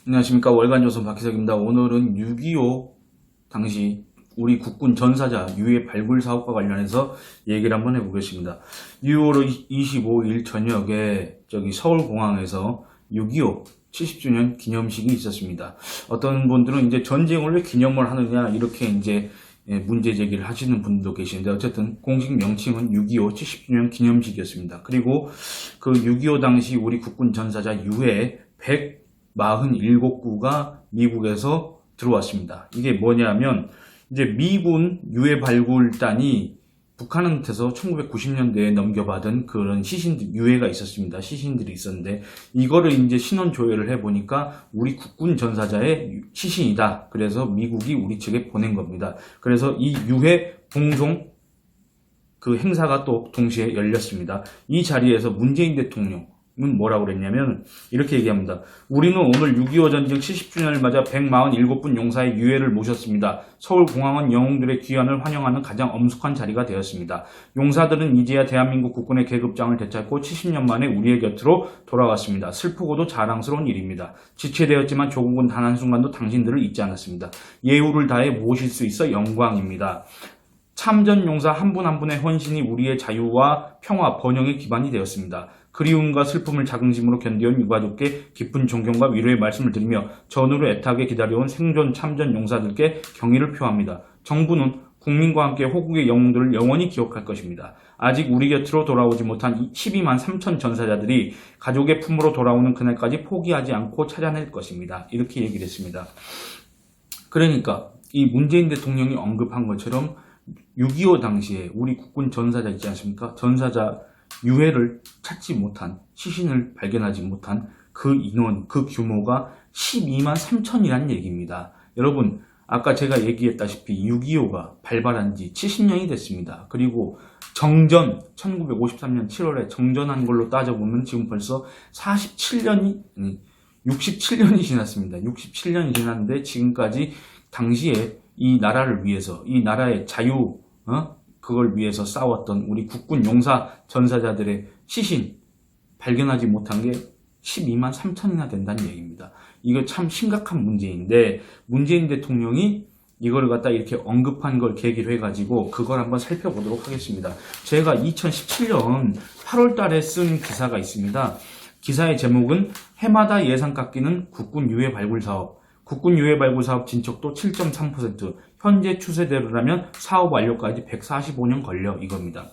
안녕하십니까. 월간조선 박희석입니다. 오늘은 6.25 당시 우리 국군 전사자 유해 발굴 사업과 관련해서 얘기를 한번 해보겠습니다. 6월 25일 저녁에 서울공항에서 6.25 70주년 기념식이 있었습니다. 어떤 분들은 이제 전쟁을 왜 기념을 하느냐 이렇게 이제 문제 제기를 하시는 분도 계시는데, 어쨌든 공식 명칭은 6.25 70주년 기념식이었습니다. 그리고 그 6.25 당시 우리 국군 전사자 유해 147구가 미국에서 들어왔습니다. 이게 뭐냐면 이제 미군 유해 발굴단이 북한한테서 1990년대에 넘겨받은 그런 시신들, 유해가 있었습니다. 시신들이 있었는데 이거를 이제 신원 조회를 해보니까 우리 국군 전사자의 시신이다. 그래서 미국이 우리 측에 보낸 겁니다. 그래서 이 유해 봉송 그 행사가 또 동시에 열렸습니다. 이 자리에서 문재인 대통령은 뭐라고 그랬냐면 이렇게 얘기합니다. 우리는 오늘 6.25 전쟁 70주년을 맞아 147분 용사의 유해를 모셨습니다. 서울공항은 영웅들의 귀환을 환영하는 가장 엄숙한 자리가 되었습니다. 용사들은 이제야 대한민국 국군의 계급장을 되찾고 70년 만에 우리의 곁으로 돌아왔습니다. 슬프고도 자랑스러운 일입니다. 지체되었지만 조국은 단 한순간도 당신들을 잊지 않았습니다. 예우를 다해 모실 수 있어 영광입니다. 참전 용사 한 분 한 분의 헌신이 우리의 자유와 평화, 번영의 기반이 되었습니다. 그리움과 슬픔을 자긍심으로 견뎌온 유가족께 깊은 존경과 위로의 말씀을 드리며 전후로 애타게 기다려온 생존 참전 용사들께 경의를 표합니다. 정부는 국민과 함께 호국의 영웅들을 영원히 기억할 것입니다. 아직 우리 곁으로 돌아오지 못한 12만 3천 전사자들이 가족의 품으로 돌아오는 그날까지 포기하지 않고 찾아낼 것입니다. 이렇게 얘기를 했습니다. 그러니까 이 문재인 대통령이 언급한 것처럼 6.25 당시에 우리 국군 전사자 있지 않습니까? 전사자 유해를 찾지 못한, 시신을 발견하지 못한 그 인원, 그 규모가 12만 3천이라는 얘기입니다. 여러분, 아까 제가 얘기했다시피 6.25가 발발한 지 70년이 됐습니다. 그리고 정전, 1953년 7월에 정전한 걸로 따져보면 지금 벌써 67년이 지났습니다. 67년이 지났는데 지금까지 당시에 이 나라를 위해서, 이 나라의 자유, 그걸 위해서 싸웠던 우리 국군 용사 전사자들의 시신 발견하지 못한 게 12만 3천이나 된다는 얘기입니다. 이거 참 심각한 문제인데 문재인 대통령이 이걸 갖다 이렇게 언급한 걸 계기로 해가지고 그걸 한번 살펴보도록 하겠습니다. 제가 2017년 8월 달에 쓴 기사가 있습니다. 기사의 제목은 해마다 예산 깎이는 국군 유해 발굴 사업. 국군 유해 발굴 사업 진척도 7.3%, 현재 추세대로라면 사업 완료까지 145년 걸려, 이겁니다.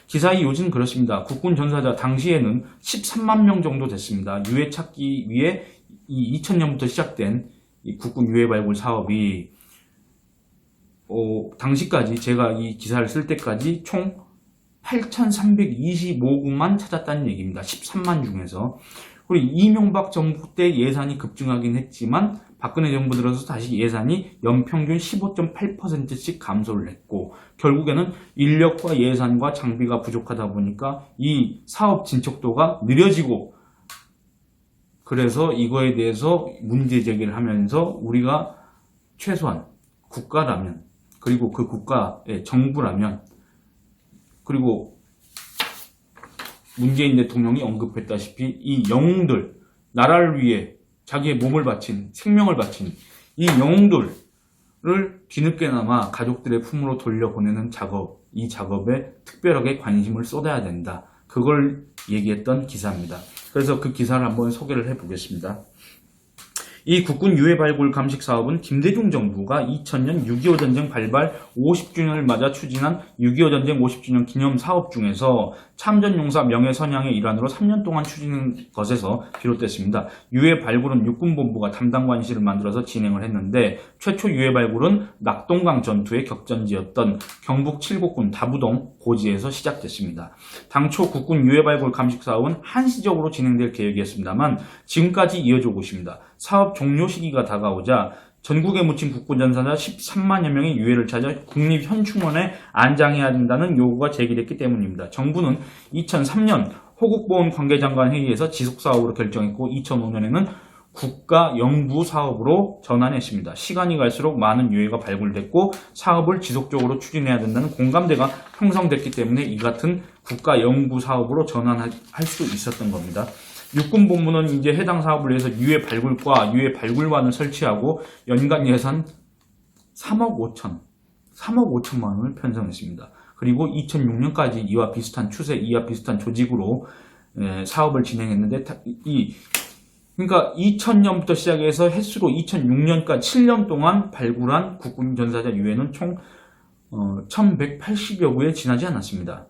기사의 요지는 그렇습니다. 국군 전사자 당시에는 13만 명 정도 됐습니다. 유해 찾기 위해 이 2000년부터 시작된 이 국군 유해 발굴 사업이 당시까지, 제가 이 기사를 쓸 때까지 총 8,325구만 찾았다는 얘기입니다. 13만 중에서. 그리고 이명박 정부 때 예산이 급증하긴 했지만 박근혜 정부 들어서 다시 예산이 연평균 15.8%씩 감소를 했고, 결국에는 인력과 예산과 장비가 부족하다 보니까 이 사업 진척도가 느려지고, 그래서 이거에 대해서 문제 제기를 하면서 우리가 최소한 국가라면, 그리고 그 국가의 정부라면, 그리고 문재인 대통령이 언급했다시피 이 영웅들, 나라를 위해 자기의 몸을 바친, 생명을 바친 이 영웅들을 뒤늦게나마 가족들의 품으로 돌려보내는 작업, 이 작업에 특별하게 관심을 쏟아야 된다. 그걸 얘기했던 기사입니다. 그래서 그 기사를 한번 소개를 해보겠습니다. 이 국군 유해 발굴 감식 사업은 김대중 정부가 2000년 6.25 전쟁 발발 50주년을 맞아 추진한 6.25 전쟁 50주년 기념 사업 중에서 참전용사 명예선양의 일환으로 3년 동안 추진한 것에서 비롯됐습니다. 유해 발굴은 육군본부가 담당 관실을 만들어서 진행을 했는데, 최초 유해 발굴은 낙동강 전투의 격전지였던 경북 칠곡군 다부동 고지에서 시작됐습니다. 당초 국군 유해 발굴 감식 사업은 한시적으로 진행될 계획이었습니다만 지금까지 이어지고 있습니다. 사업 종료 시기가 다가오자 전국에 묻힌 국군 전사자 13만여 명의 유해를 찾아 국립현충원에 안장해야 된다는 요구가 제기됐기 때문입니다. 정부는 2003년 호국보훈 관계장관 회의에서 지속사업으로 결정했고 2005년에는 국가영구사업으로 전환했습니다. 시간이 갈수록 많은 유해가 발굴됐고 사업을 지속적으로 추진해야 된다는 공감대가 형성됐기 때문에 이 같은 국가영구사업으로 전환할 수 있었던 겁니다. 육군본부는 이제 해당 사업을 위해서 유해 발굴과 유해 발굴관을 설치하고 연간 예산 3억 5천만 원을 편성했습니다. 그리고 2006년까지 이와 비슷한 추세, 이와 비슷한 조직으로 사업을 진행했는데, 그러니까 2000년부터 시작해서 횟수로 2006년까지 7년 동안 발굴한 국군 전사자 유해는 총 1180여 구에 지나지 않았습니다.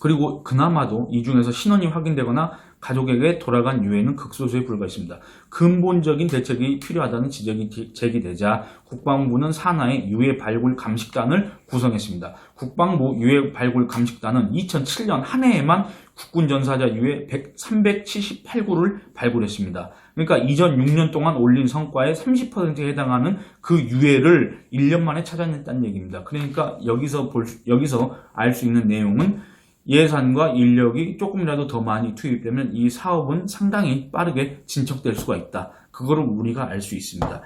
그리고 그나마도 이 중에서 신원이 확인되거나 가족에게 돌아간 유해는 극소수에 불과했습니다. 근본적인 대책이 필요하다는 지적이 제기되자 국방부는 산하의 유해 발굴 감식단을 구성했습니다. 국방부 유해 발굴 감식단은 2007년 한 해에만 국군 전사자 유해 378구를 발굴했습니다. 그러니까 이전 6년 동안 올린 성과의 30%에 해당하는 그 유해를 1년 만에 찾아냈다는 얘기입니다. 그러니까 여기서 알 수 있는 내용은 예산과 인력이 조금이라도 더 많이 투입되면 이 사업은 상당히 빠르게 진척될 수가 있다. 그거를 우리가 알 수 있습니다.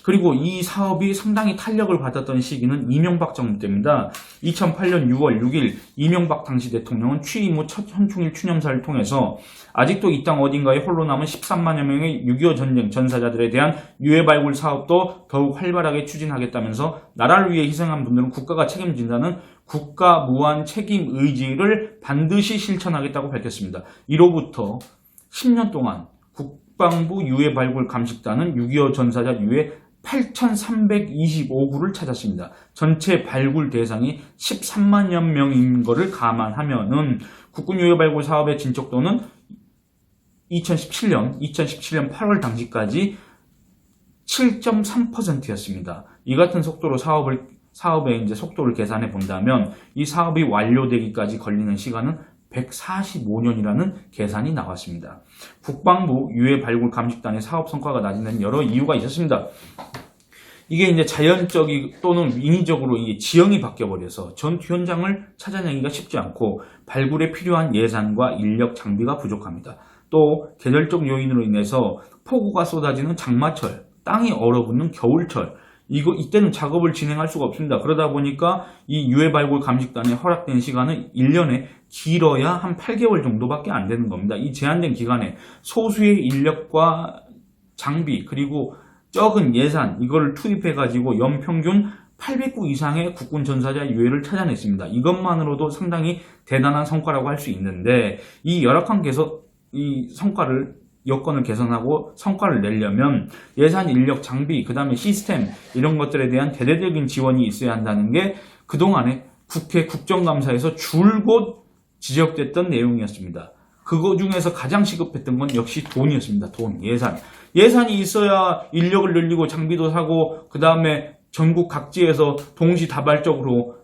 그리고 이 사업이 상당히 탄력을 받았던 시기는 이명박 정부 때입니다. 2008년 6월 6일 이명박 당시 대통령은 취임 후 첫 현충일 추념사를 통해서 아직도 이 땅 어딘가에 홀로 남은 13만여 명의 6.25 전쟁 전사자들에 대한 유해 발굴 사업도 더욱 활발하게 추진하겠다면서 나라를 위해 희생한 분들은 국가가 책임진다는 국가 무한 책임 의지를 반드시 실천하겠다고 밝혔습니다. 이로부터 10년 동안 국방부 유해 발굴 감식단은 6.25 전사자 유해 8,325구를 찾았습니다. 전체 발굴 대상이 13만여 명인 것을 감안하면은 국군 유해 발굴 사업의 진척도는 2017년 8월 당시까지 7.3%였습니다. 이 같은 속도로 사업의 이제 속도를 계산해 본다면 이 사업이 완료되기까지 걸리는 시간은 145년이라는 계산이 나왔습니다. 국방부 유해 발굴 감식단의 사업 성과가 낮은 데는 여러 이유가 있었습니다. 이게 이제 자연적이 또는 인위적으로 이게 지형이 바뀌어버려서 전투 현장을 찾아내기가 쉽지 않고 발굴에 필요한 예산과 인력 장비가 부족합니다. 또 계절적 요인으로 인해서 폭우가 쏟아지는 장마철, 땅이 얼어붙는 겨울철, 이때는 작업을 진행할 수가 없습니다. 그러다 보니까 이 유해 발굴 감식단에 허락된 시간은 1년에 길어야 한 8개월 정도밖에 안 되는 겁니다. 이 제한된 기간에 소수의 인력과 장비 그리고 적은 예산 이걸 투입해가지고 연평균 800구 이상의 국군 전사자 유해를 찾아냈습니다. 이것만으로도 상당히 대단한 성과라고 할 수 있는데 이 열악한 여건을 개선하고 성과를 내려면 예산, 인력, 장비, 그 다음에 시스템 이런 것들에 대한 대대적인 지원이 있어야 한다는 게 그동안에 국회 국정감사에서 줄곧 지적됐던 내용이었습니다. 그거 중에서 가장 시급했던 건 역시 돈이었습니다. 돈, 예산. 예산이 있어야 인력을 늘리고 장비도 사고 그 다음에 전국 각지에서 동시다발적으로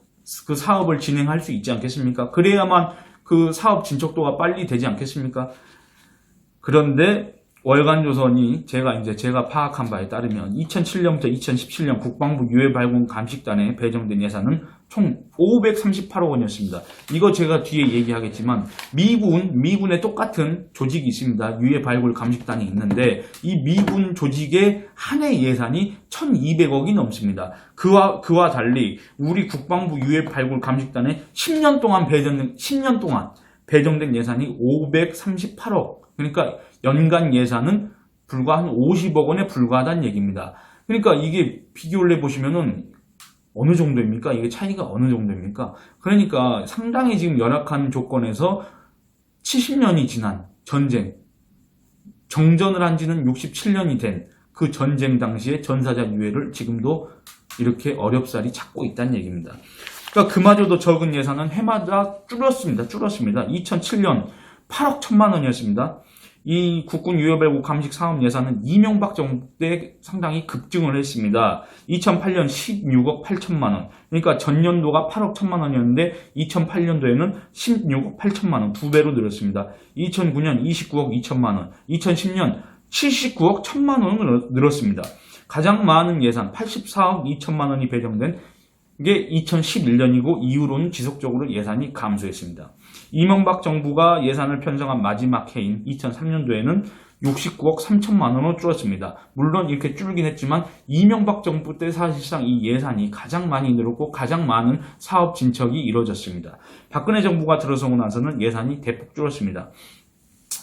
그 사업을 진행할 수 있지 않겠습니까? 그래야만 그 사업 진척도가 빨리 되지 않겠습니까? 그런데 월간조선이 제가 파악한 바에 따르면 2007년부터 2017년 국방부 유해 발굴 감식단에 배정된 예산은 총 538억 원이었습니다. 이거 제가 뒤에 얘기하겠지만 미군의 똑같은 조직이 있습니다. 유해 발굴 감식단이 있는데 이 미군 조직의 한 해 예산이 1,200억이 넘습니다. 그와 달리 우리 국방부 유해 발굴 감식단에 10년 동안 배정된 예산이 538억. 그러니까 연간 예산은 불과 한 50억 원에 불과하다는 얘기입니다. 그러니까 이게 비교를 해보시면은 어느 정도입니까? 이게 차이가 어느 정도입니까? 그러니까 상당히 지금 열악한 조건에서 70년이 지난 전쟁, 정전을 한 지는 67년이 된 그 전쟁 당시의 전사자 유해를 지금도 이렇게 어렵사리 찾고 있다는 얘기입니다. 그러니까 그마저도 적은 예산은 해마다 줄었습니다. 2007년 8억 1천만 원이었습니다. 이 국군 유해 발굴 감식 사업 예산은 이명박 정부 때 상당히 급증을 했습니다. 2008년 16억 8천만 원. 그러니까 전년도가 8억 1천만 원이었는데 2008년도에는 16억 8천만 원, 2배로 늘었습니다. 2009년 29억 2천만 원, 2010년 79억 1천만 원으로 늘었습니다. 가장 많은 예산 84억 2천만 원이 배정된 게 2011년이고 이후로는 지속적으로 예산이 감소했습니다. 이명박 정부가 예산을 편성한 마지막 해인 2003년도에는 69억 3천만 원으로 줄었습니다. 물론 이렇게 줄긴 했지만 이명박 정부 때 사실상 이 예산이 가장 많이 늘었고 가장 많은 사업 진척이 이루어졌습니다. 박근혜 정부가 들어서고 나서는 예산이 대폭 줄었습니다.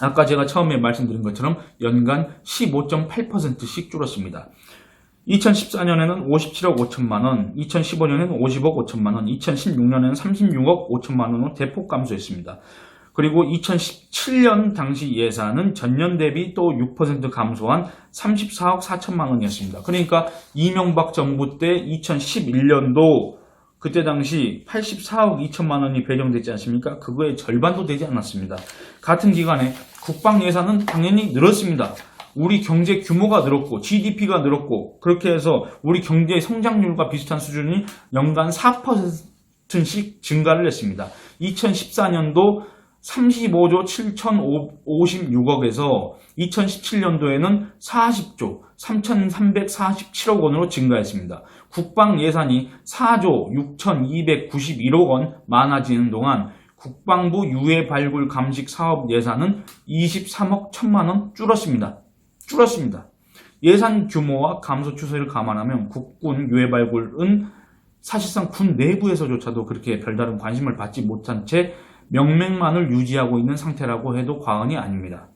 아까 제가 처음에 말씀드린 것처럼 연간 15.8%씩 줄었습니다. 2014년에는 57억 5천만 원, 2015년에는 50억 5천만 원, 2016년에는 36억 5천만 원으로 대폭 감소했습니다. 그리고 2017년 당시 예산은 전년 대비 또 6% 감소한 34억 4천만 원이었습니다. 그러니까 이명박 정부 때 2011년도 그때 당시 84억 2천만 원이 배정됐지 않습니까? 그거의 절반도 되지 않았습니다. 같은 기간에 국방 예산은 당연히 늘었습니다. 우리 경제 규모가 늘었고 GDP가 늘었고 그렇게 해서 우리 경제 성장률과 비슷한 수준이 연간 4%씩 증가를 했습니다. 2014년도 35조 7,056억에서 2017년도에는 40조 3,347억 원으로 증가했습니다. 국방 예산이 4조 6,291억 원 많아지는 동안 국방부 유해 발굴 감식 사업 예산은 23억 1천만 원 줄었습니다. 예산 규모와 감소 추세를 감안하면 국군 유해 발굴은 사실상 군 내부에서조차도 그렇게 별다른 관심을 받지 못한 채 명맥만을 유지하고 있는 상태라고 해도 과언이 아닙니다.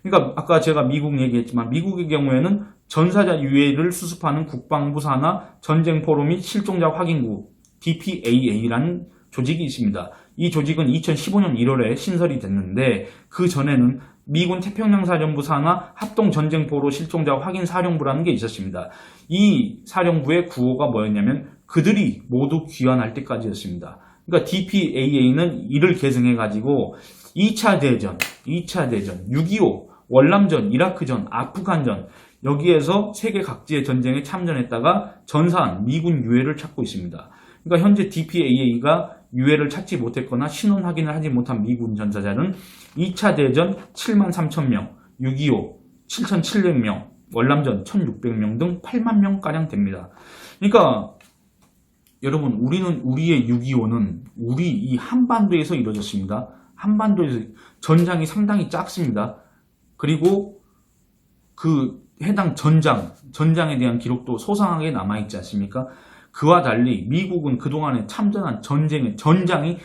그러니까 아까 제가 미국 얘기했지만 미국의 경우에는 전사자 유해를 수습하는 국방부 산하 전쟁포로 및 실종자 확인국 DPAA라는 조직이 있습니다. 이 조직은 2015년 1월에 신설이 됐는데 그 전에는 미군 태평양사령부 산하 합동전쟁포로 실종자 확인 사령부라는 게 있었습니다. 이 사령부의 구호가 뭐였냐면 그들이 모두 귀환할 때까지였습니다. 그러니까 DPAA는 이를 계승해가지고 2차 대전, 6.25, 월남전, 이라크전, 아프간전 여기에서 세계 각지의 전쟁에 참전했다가 전사한 미군 유해를 찾고 있습니다. 그러니까 현재 DPAA가 유해를 찾지 못했거나 신원 확인을 하지 못한 미군 전사자는 2차 대전 7만 3천 명, 6.25 7,700명, 월남전 1,600명 등 8만 명가량 됩니다. 그러니까 여러분 우리의 6.25는 우리 이 한반도에서 이루어졌습니다. 한반도에서 전장이 상당히 작습니다. 그리고 그 해당 전장에 대한 기록도 소상하게 남아있지 않습니까? 그와 달리 미국은 그동안에 참전한 전장이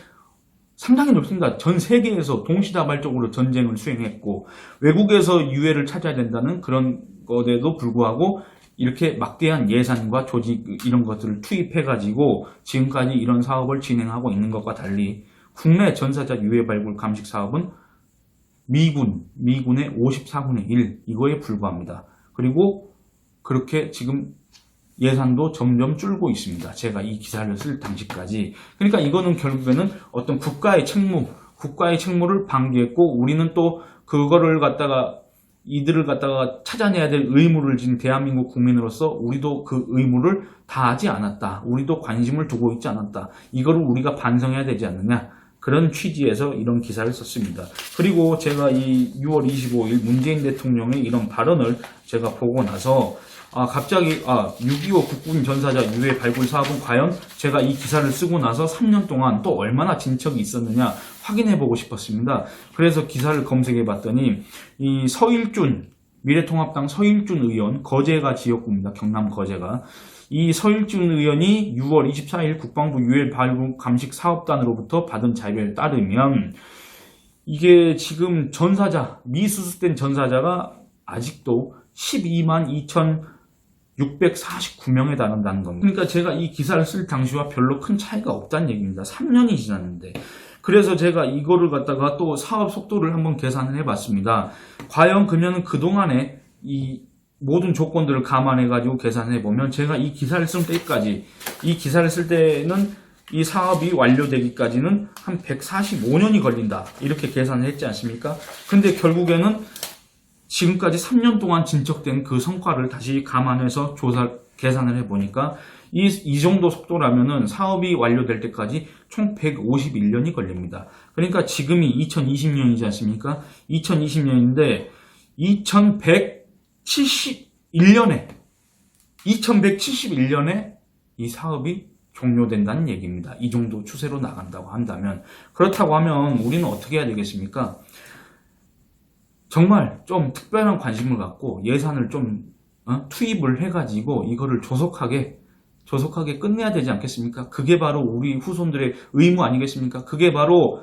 상당히 넓습니다. 전 세계에서 동시다발적으로 전쟁을 수행했고 외국에서 유해를 찾아야 된다는 그런 것에도 불구하고 이렇게 막대한 예산과 조직 이런 것들을 투입해가지고 지금까지 이런 사업을 진행하고 있는 것과 달리 국내 전사자 유해 발굴 감식 사업은 미군의 54분의 1 이거에 불과합니다. 그리고 그렇게 지금 예산도 점점 줄고 있습니다. 제가 이 기사를 쓸 당시까지. 그러니까 이거는 결국에는 어떤 국가의 책무를 방기했고 우리는 또 그거를 이들을 갖다가 찾아내야 될 의무를 진 대한민국 국민으로서 우리도 그 의무를 다하지 않았다. 우리도 관심을 두고 있지 않았다. 이거를 우리가 반성해야 되지 않느냐. 그런 취지에서 이런 기사를 썼습니다. 그리고 제가 이 6월 25일 문재인 대통령의 이런 발언을 제가 보고 나서 갑자기 6.25 국군 전사자 유해 발굴 사업은 과연 제가 이 기사를 쓰고 나서 3년 동안 또 얼마나 진척이 있었느냐 확인해보고 싶었습니다. 그래서 기사를 검색해봤더니 이 미래통합당 서일준 의원, 거제가 지역구입니다. 경남 거제가. 이 서일준 의원이 6월 24일 국방부 유해 발굴 감식 사업단으로부터 받은 자료에 따르면 이게 지금 미수습된 전사자가 아직도 12만 2,649명에 달한다는 겁니다. 그러니까 제가 이 기사를 쓸 당시와 별로 큰 차이가 없다는 얘기입니다. 3년이 지났는데. 그래서 제가 이거를 갖다가 또 사업 속도를 한번 계산을 해봤습니다. 과연 그러면 그동안에 이 모든 조건들을 감안해가지고 계산해보면 제가 이 기사를 쓸 때는 이 사업이 완료되기까지는 한 145년이 걸린다. 이렇게 계산을 했지 않습니까? 근데 결국에는 지금까지 3년 동안 진척된 그 성과를 다시 감안해서 계산을 해보니까 이 정도 속도라면은 사업이 완료될 때까지 총 151년이 걸립니다. 그러니까 지금이 2020년이지 않습니까? 2020년인데 2171년에 이 사업이 종료된다는 얘기입니다. 이 정도 추세로 나간다고 한다면. 그렇다고 하면 우리는 어떻게 해야 되겠습니까? 정말 좀 특별한 관심을 갖고 예산을 좀 투입을 해가지고 이거를 조속하게 끝내야 되지 않겠습니까? 그게 바로 우리 후손들의 의무 아니겠습니까? 그게 바로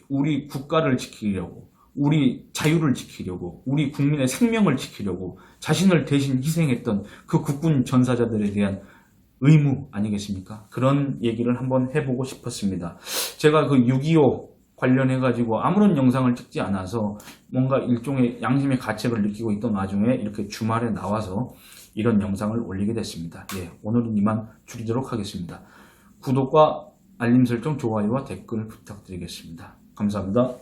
우리 국가를 지키려고 우리 자유를 지키려고, 우리 국민의 생명을 지키려고 자신을 대신 희생했던 그 국군 전사자들에 대한 의무 아니겠습니까? 그런 얘기를 한번 해보고 싶었습니다. 제가 그 6.25 관련해가지고 아무런 영상을 찍지 않아서 뭔가 일종의 양심의 가책을 느끼고 있던 와중에 이렇게 주말에 나와서 이런 영상을 올리게 됐습니다. 예, 오늘은 이만 줄이도록 하겠습니다. 구독과 알림 설정, 좋아요와 댓글 부탁드리겠습니다. 감사합니다.